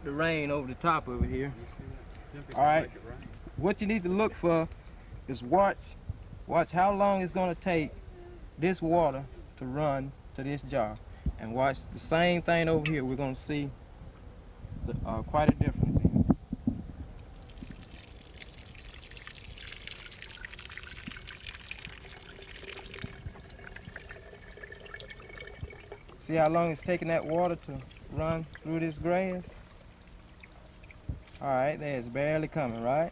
the rain over the top of it here. All right. What you need to look for is watch how long it's going to take this water to run to this jar. And watch the same thing over here. We're going to see quite a difference here. See how long it's taking that water to run through this grass? All right, there, it's barely coming, right?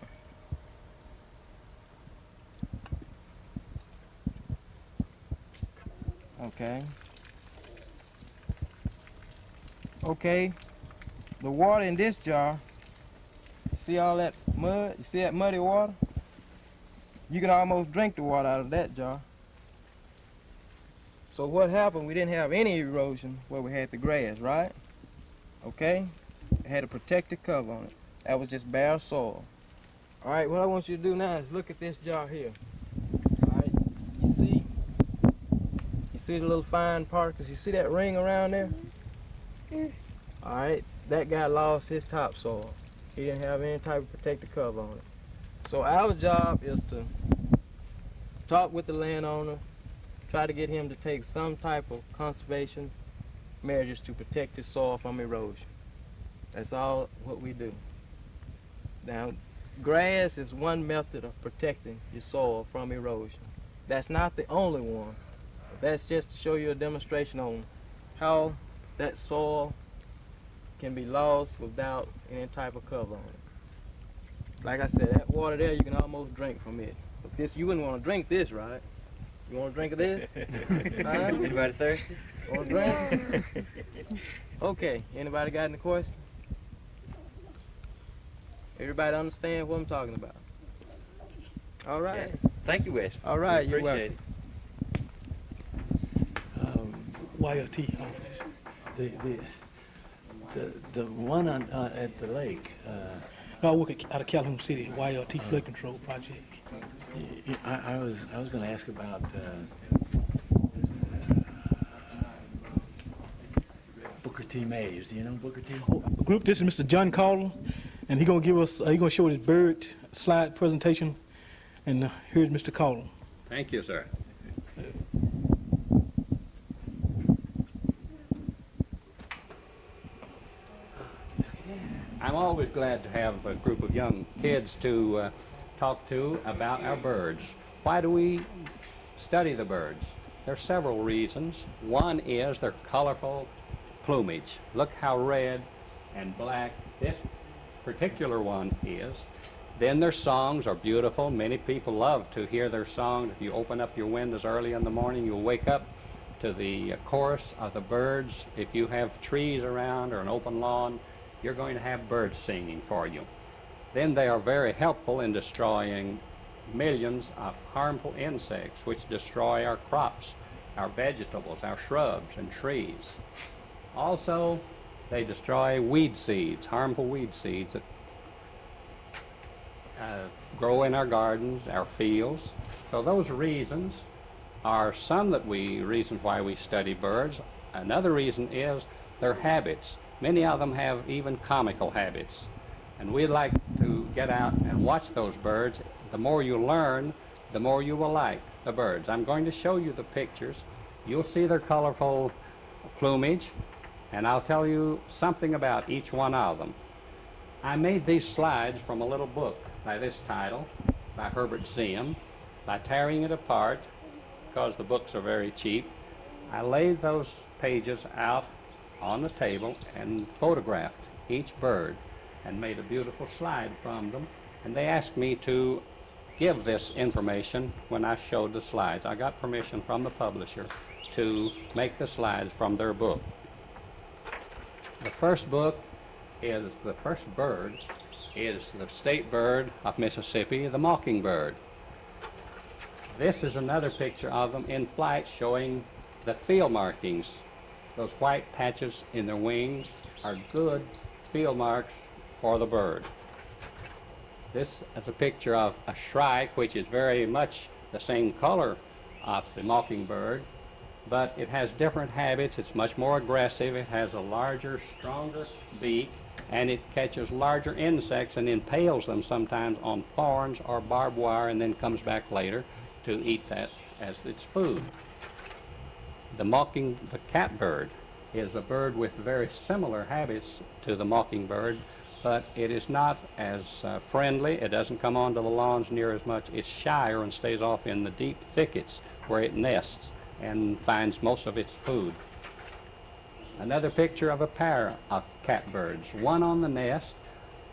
Okay. Okay, the water in this jar, see all that mud? You see that muddy water? You can almost drink the water out of that jar. So what happened, we didn't have any erosion where we had the grass, right? Okay, it had a protective cover on it. That was just bare soil. All right, what I want you to do now is look at this jar here. All right, you see the little fine particles? You see that ring around there? All right, that guy lost his topsoil. He didn't have any type of protective cover on it. So our job is to talk with the landowner, try to get him to take some type of conservation measures to protect his soil from erosion. That's all what we do. Now, grass is one method of protecting your soil from erosion. That's not the only one. That's just to show you a demonstration on how that soil can be lost without any type of cover on it. Like I said, that water there, you can almost drink from it. But this, you wouldn't want to drink this, right? You want to drink of this? Anybody thirsty? Want to drink? Okay, anybody got any questions? Everybody understand what I'm talking about? All right. Yeah. Thank you, Wes. All right, we you're appreciate welcome. YLT office. The one on, at the lake. No, I work out of Calhoun City, YLT Flood Control Project. I was going to ask about Booker T. Mays. Do you know Booker T? Group, this is Mr. John Calder, and he's gonna give us, he's gonna show his bird slide presentation, and here's Mr. Calder. Thank you, sir. I'm always glad to have a group of young kids to talk to about our birds. Why do we study the birds? There are several reasons. One is their colorful plumage. Look how red and black this particular one is. Then their songs are beautiful. Many people love to hear their songs. If you open up your windows early in the morning, you'll wake up to the chorus of the birds. If you have trees around or an open lawn, you're going to have birds singing for you. Then they are very helpful in destroying millions of harmful insects which destroy our crops, our vegetables, our shrubs and trees. Also, they destroy weed seeds, harmful weed seeds that grow in our gardens, our fields. So those reasons are some reasons why we study birds. Another reason is their habits. Many of them have even comical habits. And we'd like to get out and watch those birds. The more you learn, the more you will like the birds. I'm going to show you the pictures. You'll see their colorful plumage, and I'll tell you something about each one of them. I made these slides from a little book by this title, by Herbert Ziem. By tearing it apart, because the books are very cheap, I laid those pages out on the table and photographed each bird and made a beautiful slide from them. And they asked me to give this information when I showed the slides. I got permission from the publisher to make the slides from their book. The first bird is the state bird of Mississippi, the mockingbird. This is another picture of them in flight showing the field markings. Those white patches in their wings are good field marks for the bird. This is a picture of a shrike, which is very much the same color of the mockingbird. but it has different habits. It's much more aggressive. It has a larger, stronger beak, and it catches larger insects and impales them sometimes on thorns or barbed wire, and then comes back later to eat that as its food. The catbird is a bird with very similar habits to the mockingbird, but it is not as friendly. It doesn't come onto the lawns near as much. It's shyer and stays off in the deep thickets where it nests and finds most of its food. Another picture of a pair of catbirds, one on the nest.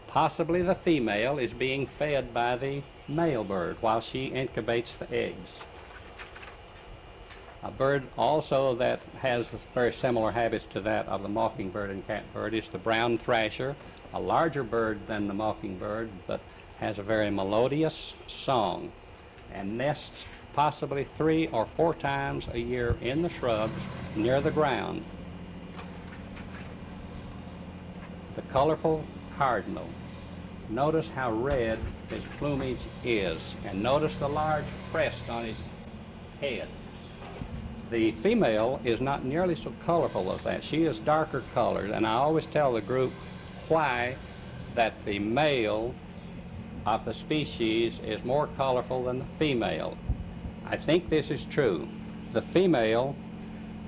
Possibly the female is being fed by the male bird while she incubates the eggs. A bird also that has very similar habits to that of the mockingbird and catbird is the brown thrasher, a larger bird than the mockingbird, but has a very melodious song and nests possibly 3 or 4 times a year in the shrubs near the ground. The colorful cardinal. Notice how red his plumage is, and notice the large crest on his head. The female is not nearly so colorful as that. She is darker colored, and I always tell the group why that the male of the species is more colorful than the female. I think this is true. The female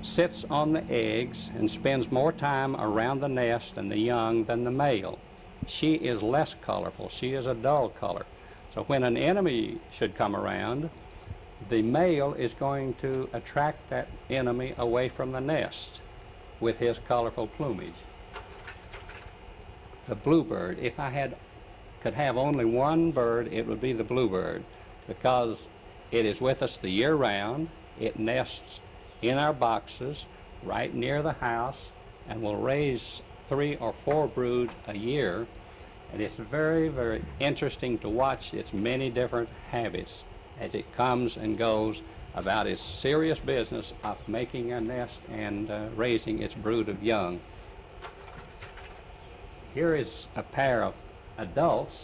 sits on the eggs and spends more time around the nest and the young than the male. She is less colorful. She is a dull color. So when an enemy should come around, the male is going to attract that enemy away from the nest with his colorful plumage. The bluebird, if I could have only one bird, it would be the bluebird, because it is with us the year round. It nests in our boxes right near the house and will raise 3 or 4 broods a year. And it's very, very interesting to watch its many different habits as it comes and goes about its serious business of making a nest and raising its brood of young. Here is a pair of adults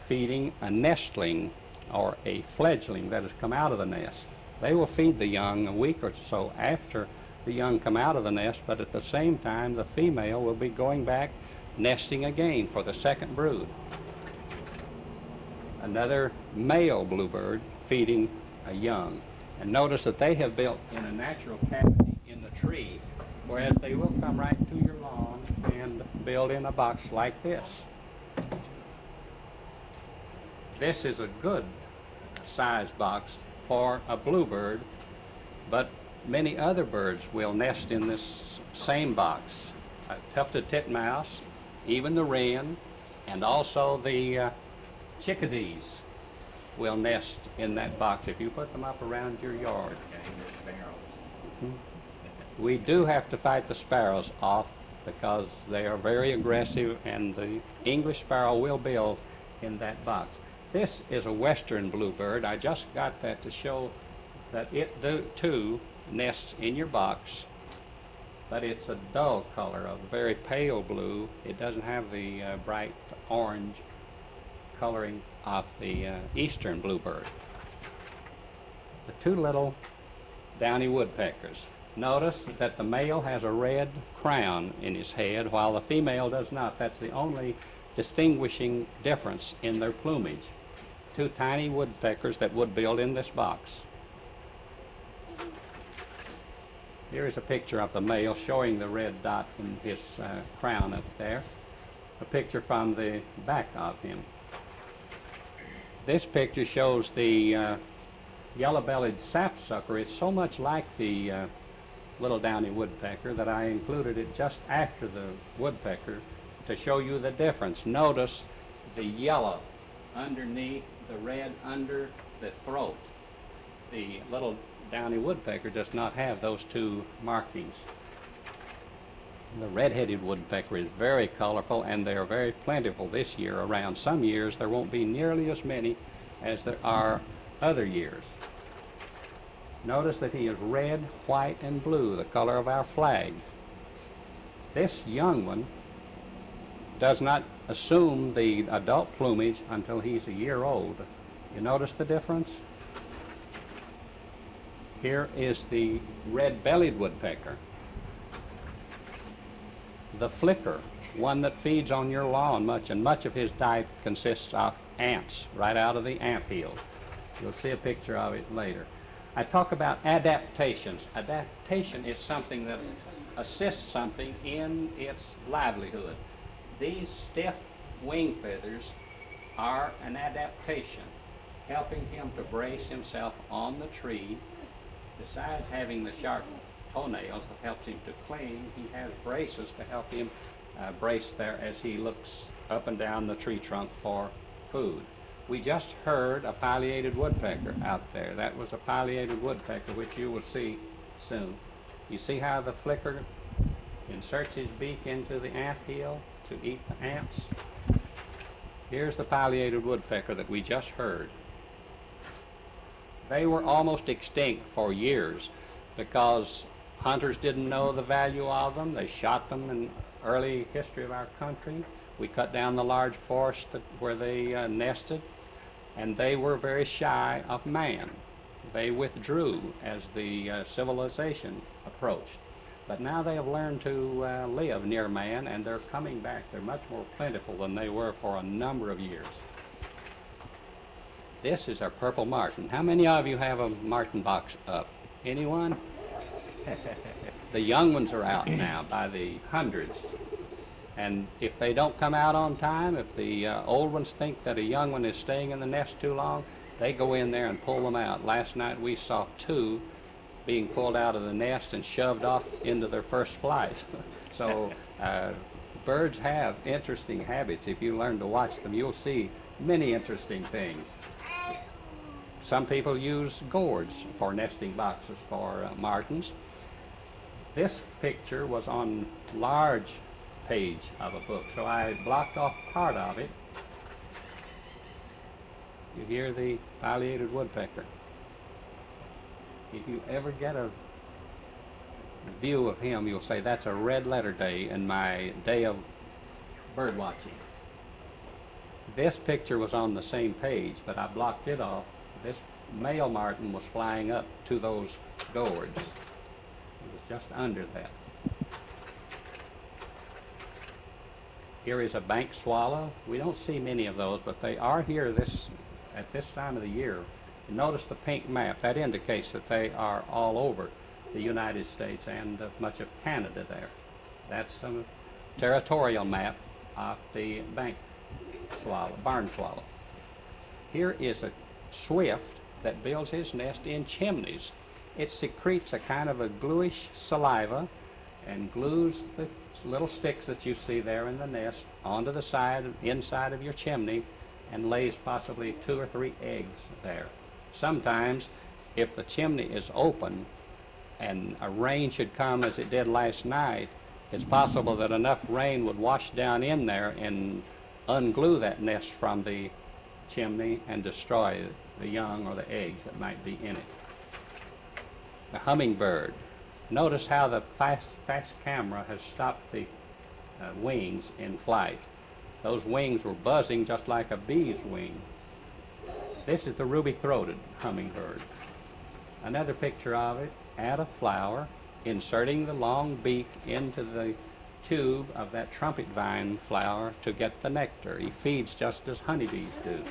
feeding a nestling or a fledgling that has come out of the nest. They will feed the young a week or so after the young come out of the nest, but at the same time the female will be going back nesting again for the second brood. Another male bluebird feeding a young. And notice that they have built in a natural cavity in the tree, whereas they will come right to your lawn and build in a box like this. This is a good size box for a bluebird, but many other birds will nest in this same box. A tufted titmouse, even the wren, and also the chickadees will nest in that box if you put them up around your yard. We do have to fight the sparrows off because they are very aggressive, and the English sparrow will build in that box. This is a western bluebird. I just got that to show that it too nests in your box, but it's a dull color, a very pale blue. It doesn't have the bright orange coloring of the eastern bluebird. The 2 little downy woodpeckers. Notice that the male has a red crown in his head while the female does not. That's the only distinguishing difference in their plumage. 2 tiny woodpeckers that would build in this box. Here is a picture of the male showing the red dot in his crown up there. A picture from the back of him. This picture shows the yellow-bellied sapsucker. It's so much like the little downy woodpecker that I included it just after the woodpecker to show you the difference. Notice the yellow underneath, the red under the throat. The little downy woodpecker does not have those 2 markings. The red-headed woodpecker is very colorful, and they are very plentiful this year around. Some years there won't be nearly as many as there are other years. Notice that he is red, white, and blue, the color of our flag. This young one does not assume the adult plumage until he's a year old. You notice the difference? Here is the red-bellied woodpecker. The flicker, one that feeds on your lawn much, and much of his diet consists of ants right out of the ant hill. You'll see a picture of it later. I talk about adaptations. Adaptation is something that assists something in its livelihood. These stiff wing feathers are an adaptation, helping him to brace himself on the tree. Besides having the sharp toenails that helps him to cling, he has braces to help him brace there as he looks up and down the tree trunk for food. We just heard a pileated woodpecker out there. That was a pileated woodpecker, which you will see soon. You see how the flicker inserts his beak into the ant hill to eat the ants? Here's the pileated woodpecker that we just heard. They were almost extinct for years because hunters didn't know the value of them. They shot them in early history of our country. We cut down the large forest where they nested, and they were very shy of man. They withdrew as the civilization approached. But now they have learned to live near man, and they're coming back. They're much more plentiful than they were for a number of years. This is our purple martin. How many of you have a martin box up? Anyone? The young ones are out now by the hundreds. And if they don't come out on time, if the old ones think that a young one is staying in the nest too long, they go in there and pull them out. Last night we saw 2 being pulled out of the nest and shoved off into their first flight. So birds have interesting habits. If you learn to watch them, you'll see many interesting things. Some people use gourds for nesting boxes for martins. This picture was on large page of a book, so I blocked off part of it. You hear the pileated woodpecker. If you ever get a view of him, you'll say that's a red letter day in my day of bird watching. This picture was on the same page, but I blocked it off. This male martin was flying up to those gourds. It was just under that. Here is a bank swallow. We don't see many of those, but they are here at this time of the year. You notice the pink map. That indicates that they are all over the United States and much of Canada there. That's a territorial map of the bank swallow, barn swallow. Here is a swift that builds his nest in chimneys. It secretes a kind of a gluish saliva and glues the little sticks that you see there in the nest onto the side, inside of your chimney, and lays possibly 2 or 3 eggs there. Sometimes, if the chimney is open and a rain should come as it did last night, it's possible that enough rain would wash down in there and unglue that nest from the chimney and destroy the young or the eggs that might be in it. The hummingbird. Notice how the fast camera has stopped the wings in flight. Those wings were buzzing just like a bee's wing. This is the ruby-throated hummingbird. Another picture of it at a flower, inserting the long beak into the tube of that trumpet vine flower to get the nectar. He feeds just as honeybees do.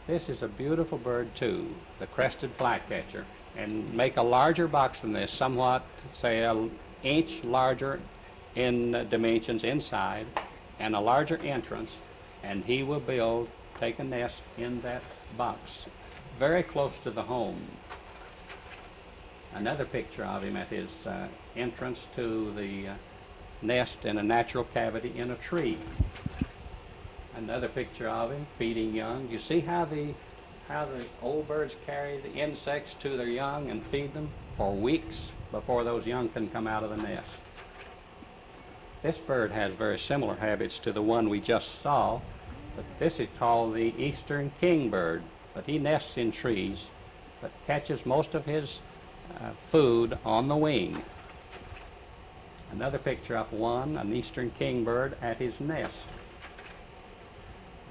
This is a beautiful bird too, the crested flycatcher, and make a larger box than this, somewhat, say, an inch larger in dimensions inside, and a larger entrance, and he will take a nest in that box, very close to the home. Another picture of him at his entrance to the nest in a natural cavity in a tree. Another picture of him feeding young. You see how the old birds carry the insects to their young and feed them for weeks before those young can come out of the nest. This bird has very similar habits to the one we just saw, but this is called the eastern kingbird. But he nests in trees, but catches most of his food on the wing. Another picture of an eastern kingbird at his nest.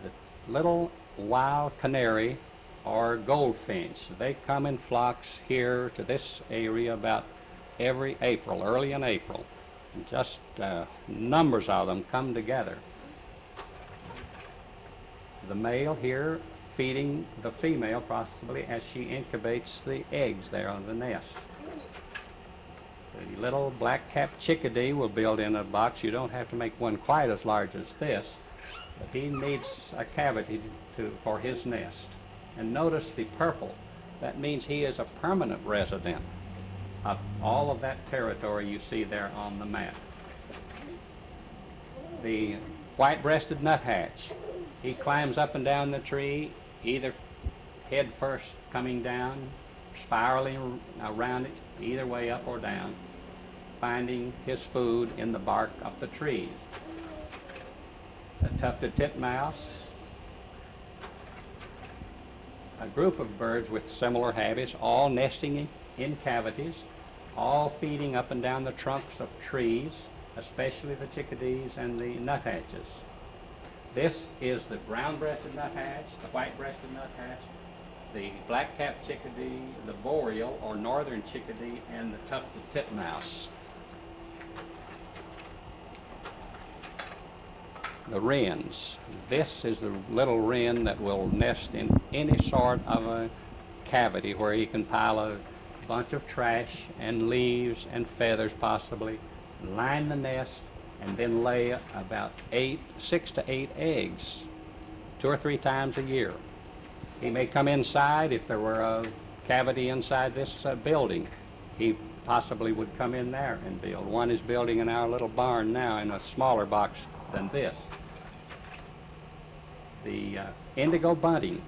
The little wild canary or goldfinch. They come in flocks here to this area about every April, early in April. And just numbers of them come together. The male here feeding the female possibly as she incubates the eggs there on the nest. The little black-capped chickadee will build in a box. You don't have to make one quite as large as this, but he needs a cavity for his nest. And notice the purple. That means he is a permanent resident of all of that territory you see there on the map. The white-breasted nuthatch, he climbs up and down the tree, either head first coming down, spiraling around it, either way up or down, finding his food in the bark of the trees. The tufted titmouse, a group of birds with similar habits, all nesting in cavities, all feeding up and down the trunks of trees, especially the chickadees and the nuthatches. This is the brown-breasted nuthatch, the white-breasted nuthatch, the black-capped chickadee, the boreal or northern chickadee, and the tufted titmouse. The wrens. This is the little wren that will nest in any sort of a cavity where he can pile a bunch of trash and leaves and feathers possibly, line the nest, and then lay about 6 to 8 eggs 2 or 3 times a year. He may come inside. If there were a cavity inside this building, he possibly would come in there and build. One is building in our little barn now in a smaller box than this. The indigo bunting.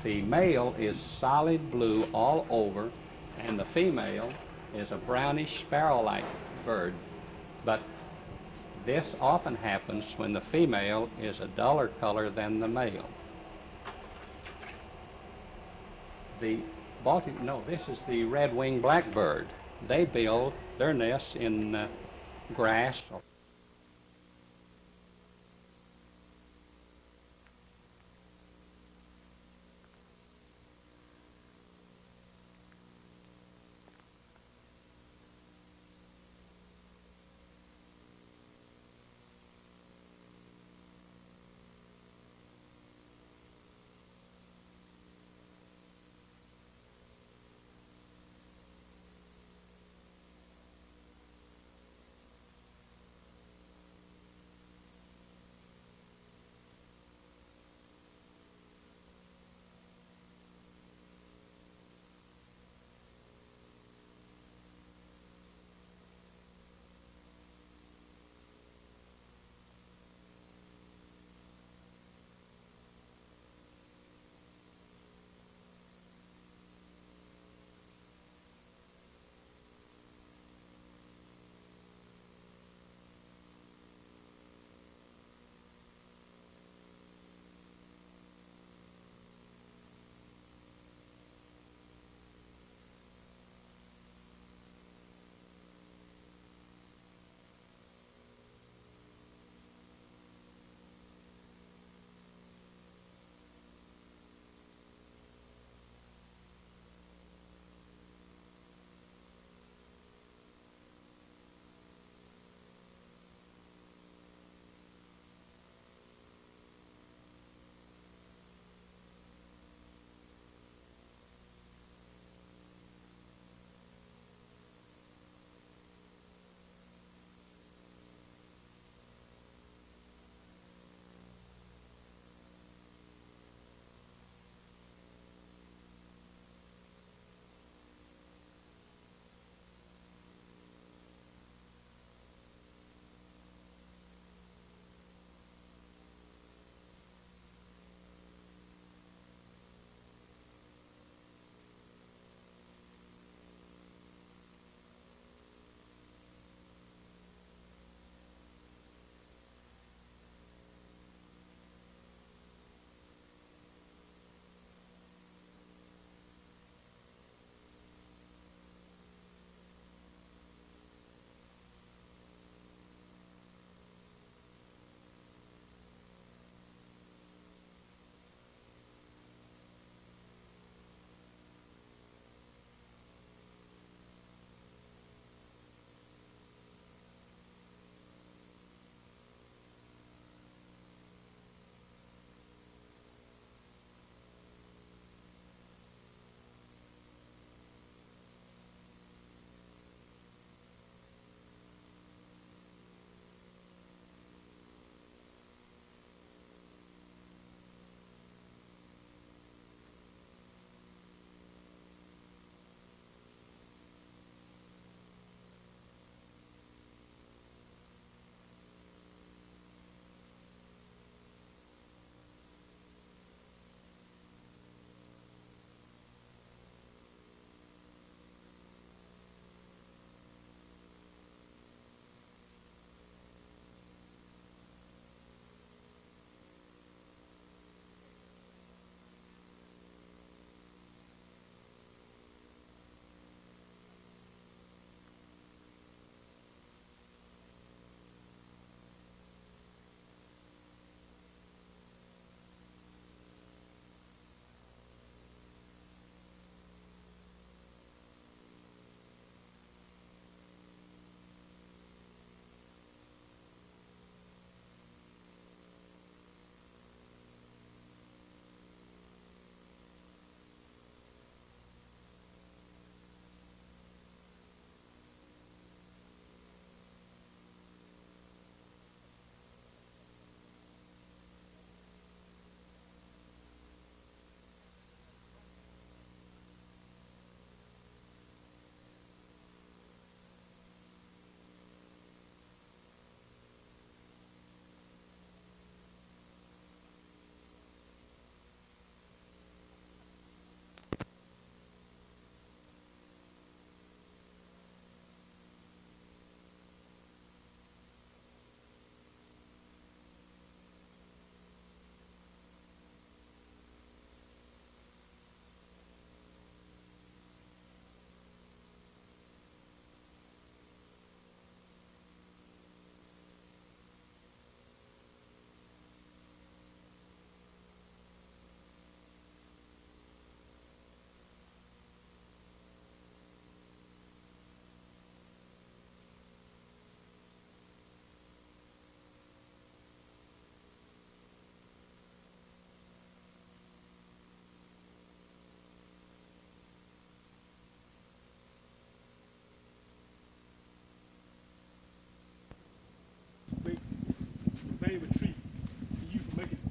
The male is solid blue all over, and the female is a brownish sparrow-like bird. But this often happens when the female is a duller color than the male. This is the red-winged blackbird. They build their nests in grass.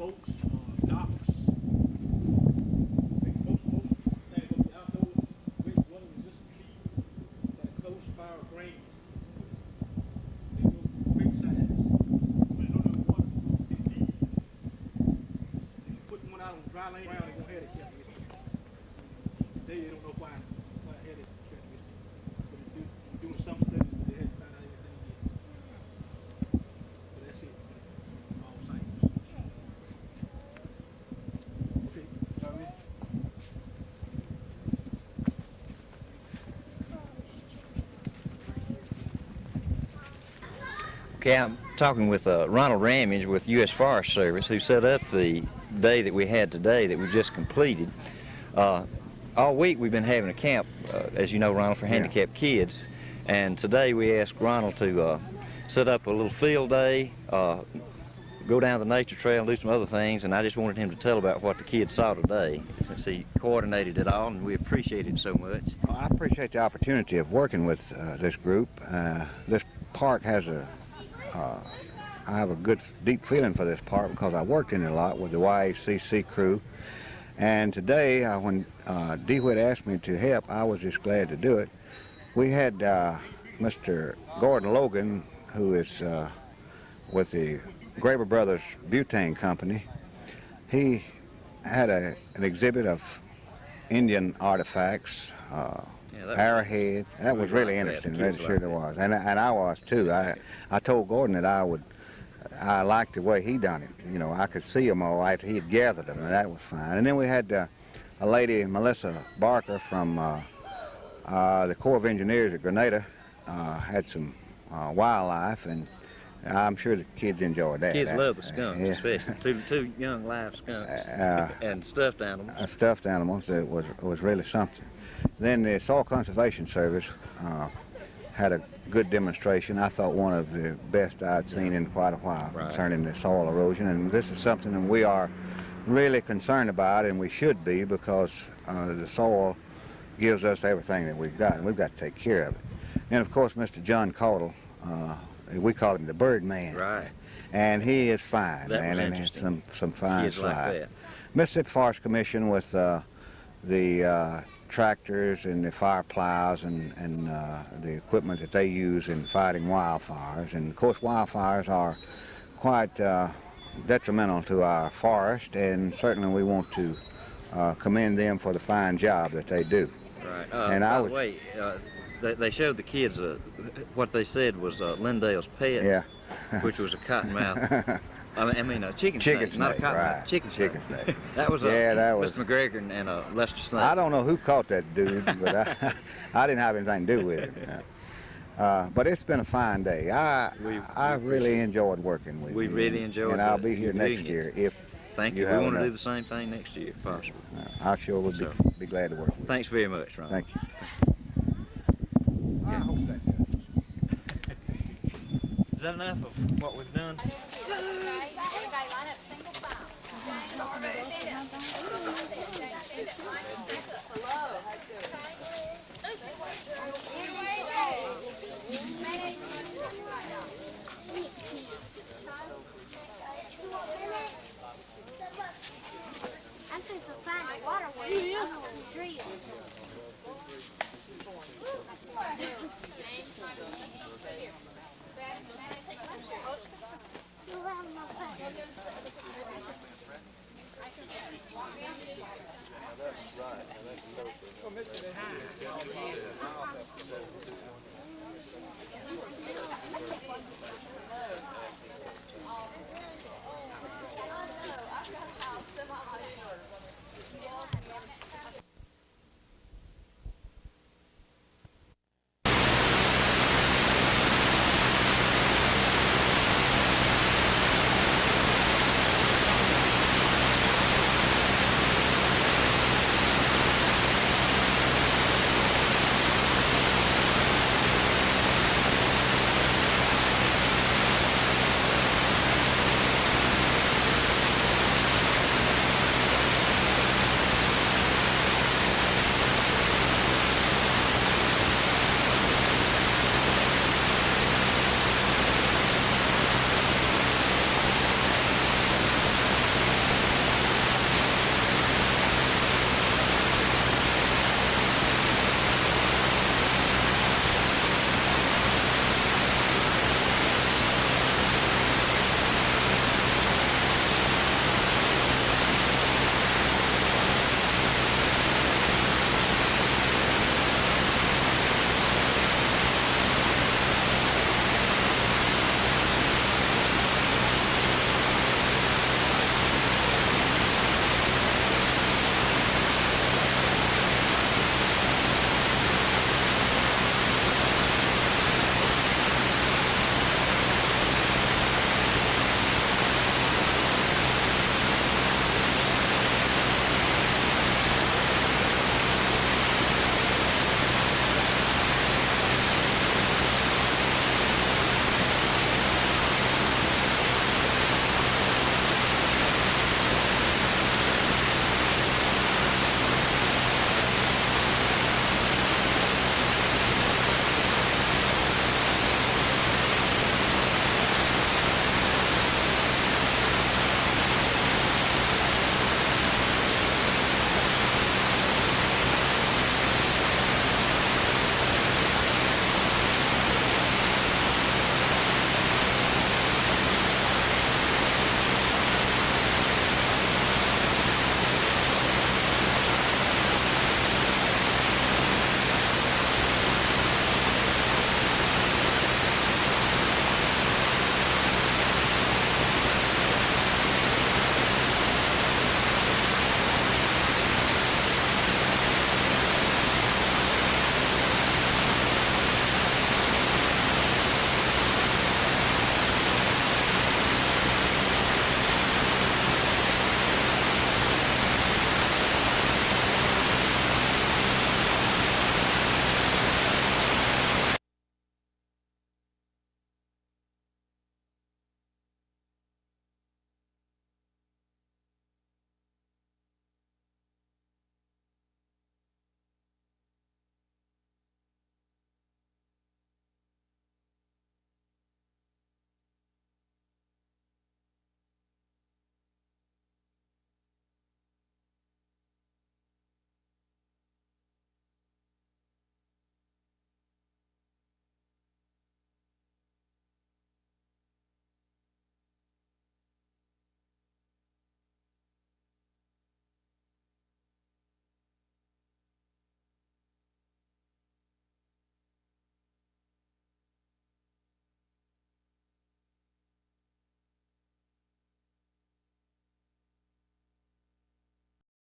boats, docks. I think most things will be outdoors, great weather resistant trees, got a close fire range. They go great size. When they don't have water, see deep. If you put one out on dry land, ground, they won't have it characteristic. They don't know why it had it characteristic. But in doing some studies, they had found out everything yet. But that's it. All science. Okay, all right. Okay, I'm talking with Ronald Ramage with U.S. Forest Service, who set up the day that we had today that we just completed. All week we've been having a camp, as you know, Ronald, for handicapped kids. And today we asked Ronald to set up a little field day, go down the nature trail and do some other things. And I just wanted him to tell about what the kids saw today, since he coordinated it all, and we appreciate it so much. Well, I appreciate the opportunity of working with this group. This park has I have a good, deep feeling for this park because I worked in it a lot with the YACC crew. And today, when DeWitt asked me to help, I was just glad to do it. We had Mr. Gordon Logan, who is with the Graber Brothers Butane Company. He had an exhibit of Indian artifacts, arrowhead. That was really interesting. That sure it was, and I was too. I told Gordon that I liked the way he done it. You know, I could see them all after he had gathered them, and that was fine. And then we had a lady, Melissa Barker, from the Corps of Engineers at Grenada, had some wildlife, and I'm sure the kids enjoyed that. Kids love the skunks, especially two young live skunks and stuffed animals. Stuffed animals. It was really something. Then the Soil Conservation Service had a good demonstration. I thought one of the best I'd seen in quite a while concerning the soil erosion. And this is something that we are really concerned about, and we should be, because the soil gives us everything that we've got, and we've got to take care of it. And of course, Mr. John Caudle, we call him the Bird Man. Right. And he is fine, That man, was and has interesting. some fine Kids like slides. that. Mississippi Forest Commission with the tractors and the fire plows and the equipment that they use in fighting wildfires. And of course, wildfires are quite detrimental to our forest, and certainly we want to commend them for the fine job that they do. Right. And by the way, they showed the kids what they said was Lindale's pet, Yeah. which was a cottonmouth. I mean a chicken snake, not a cottonmouth, right. chicken snake. Snake. That was that was Mr. McGregor and Lester Snake. I don't know who caught that dude, but I didn't have anything to do with it. But it's been a fine day. I really enjoyed working with you. We really enjoyed it. And I'll be here doing next it. year if Thank you. We want to do the same thing next year, if possible. I sure would be glad to work with you. Thanks very much, Ron. Thank you. I hope that does. Is that enough of what we've done? Everybody line up single file.